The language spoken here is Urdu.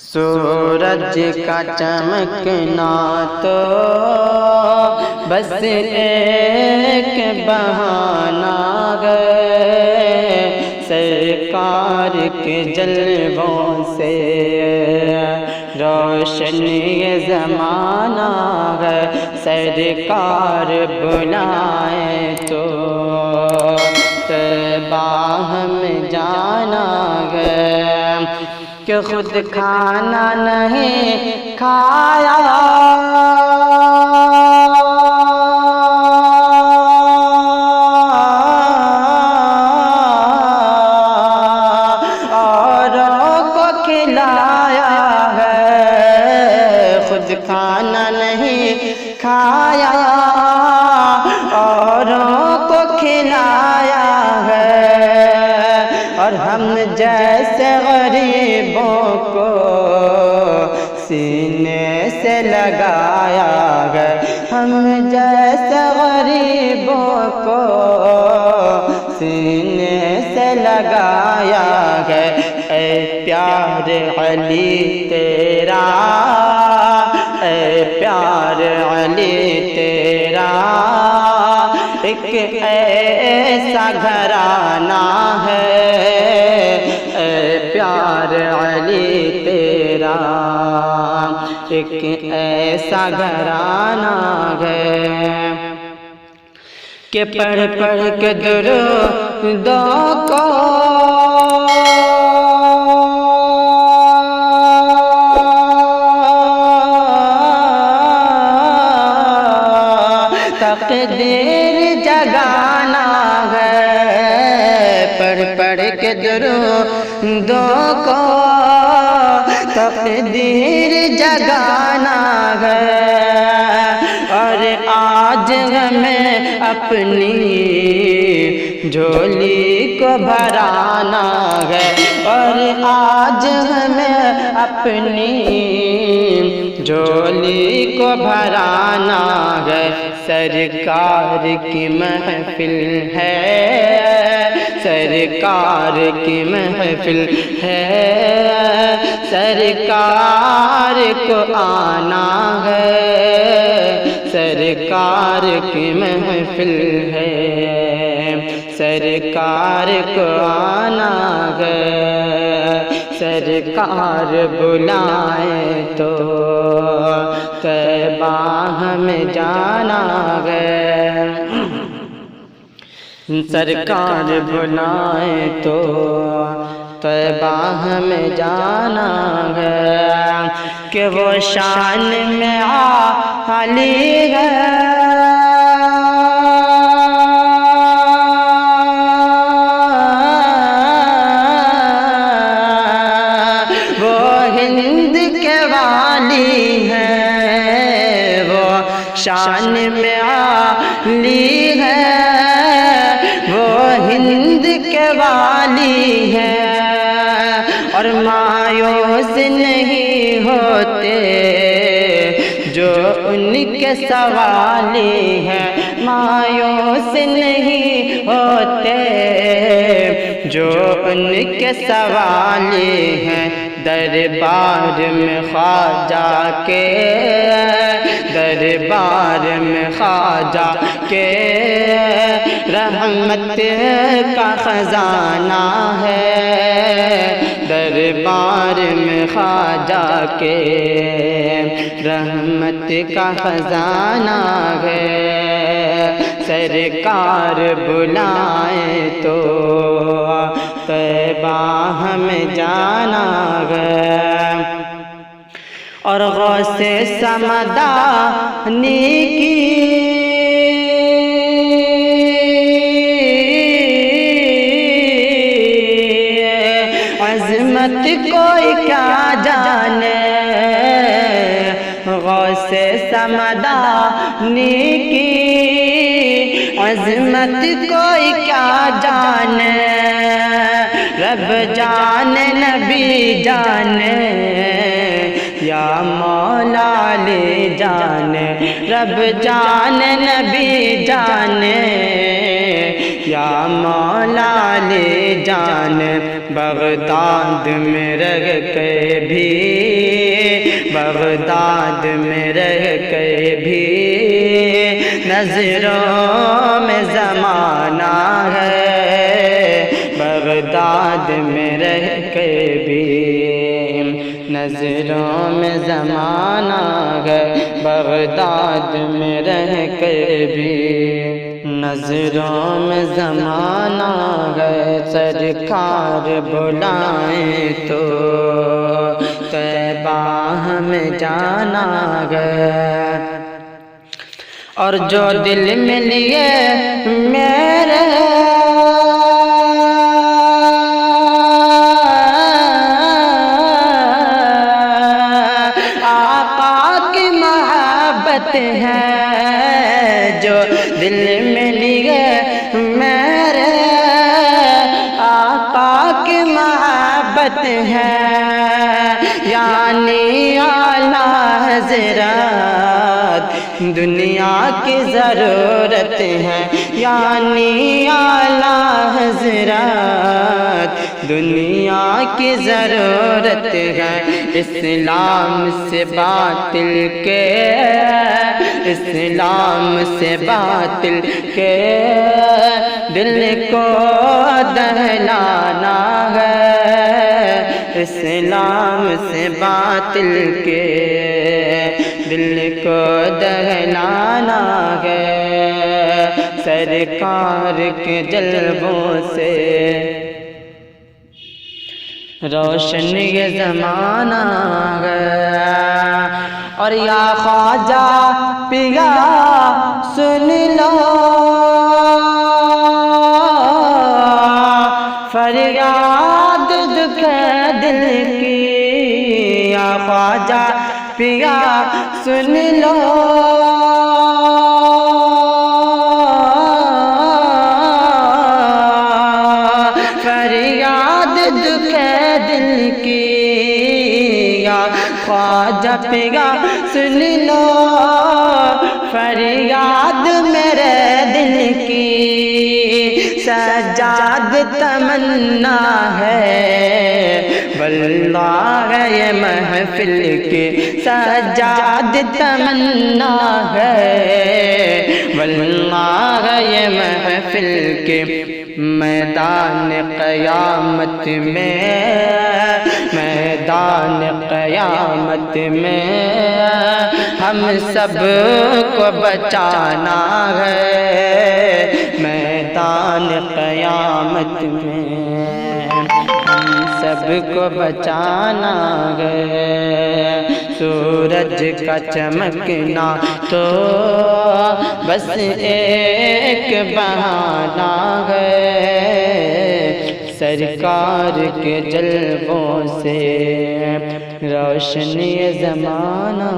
سورج کا چمکنا تو بس ایک بہانہ ہے، سرکار کے جلووں سے روشن یہ زمانہ ہے، سرکار بلائے تو طیبہ ہم جانا ہے کہ خود کھانا نہیں کھایا اوروں کو کھلایا ہے، خود کھانا نہیں کھایا اوروں کو کھلایا ہے، اور ہم جیسے غریبوں کو سینے سے لگایا ہے، ہم جیسے غریبوں کو سینے سے لگایا ہے، اے پیارے علی تیرا، اے پیارے علی تیرا ایک ایسا گھرانہ ہے، اے پیارے علی تیرا ایک ایسا گھرانہ ہے کہ پڑھ پڑھ کے درودوں کو تقدیر جگانا ہے، پڑھ پڑھ کے درودوں کو تقدیر جگانا ہے، اور آج ہمیں اپنی جھولی کو بھرانا ہے، اور آج ہمیں اپنی جھولی کو بھرانا ہے، سرکار کی محفل ہے، سرکار کی محفل ہے، سرکار کو آنا ہے، سرکار کی محفل ہے، سرکار کو آنا ہے، سرکار بلائے تو طیبہ ہمیں جانا ہے، سرکار بلائے تو طیبہ ہمیں جانا ہے، کہ وہ شان میں عالی ہے، شان میں عالی ہے، وہ ہند کے والی ہے، اور مایوس نہیں ہوتے جو ان کے سوالی ہیں، مایوس نہیں ہوتے جو ان کے سوالی ہیں، دربار میں خواجہ کے، دربار میں خواجہ کے رحمت کا خزانہ ہے، دربار میں خواجہ کے رحمت کا خزانہ ہے، سرکار بلائے تو طیبہ ہمیں جانا ہے، اور غوث سمدانی کی عظمت کوئی کیا جانے، غوث سمدانی کی عظمت کوئی کیا جانے، رب جانے نبی جانے یا مولا علی جانے، رب جانے نبی جانے یا مولا علی جانے، بغداد میں رہ کے بھی بغداد میں رہ کے بھی نظروں میں زمانہ ہے، بغداد میں رہ کے بھی نظروں میں زمانہ ہے، بغداد میں رہ کے بھی نظروں میں زمانہ ہے۔ سرکار بلائیں تو طیبہ ہمیں جانا ہے، اور جو دل میں لیے میرے آقا کی محبت ہے، جو دل میں لیے میرے آقا کی محبت ہے، یعنی اعلیٰ حضرات دنیا کی ضرورت ہے، یعنی اعلیٰ حضرات دنیا کی ضرورت ہے۔ اسلام سے باطل کے، اسلام سے باطل کے دل کو دہلانا ہے، اسلام سے باطل کے دل کو دہلانا ہے، سرکار کے جلووں سے روشن یہ زمانہ ہے، اور یا خواجہ پیا سن لو فریاد دکھ دل کی، یا خواجہ پیا سن لو فریاد دکھ دل کی، یا خواجہ پیا سن لو فریاد میرے دل کی، سجاد تمنا ہے واللہ یہ محفل کی، سجاد تمنا ہے واللہ یہ محفل کے، میدان قیامت میں، میدان قیامت میں ہم سب کو بچانا ہے، میدان قیامت میں ہم سب کو بچانا ہے، سورج کا چمکنا تو بس ایک بہانہ ہے، سرکار کے جلووں سے روشنی زمانہ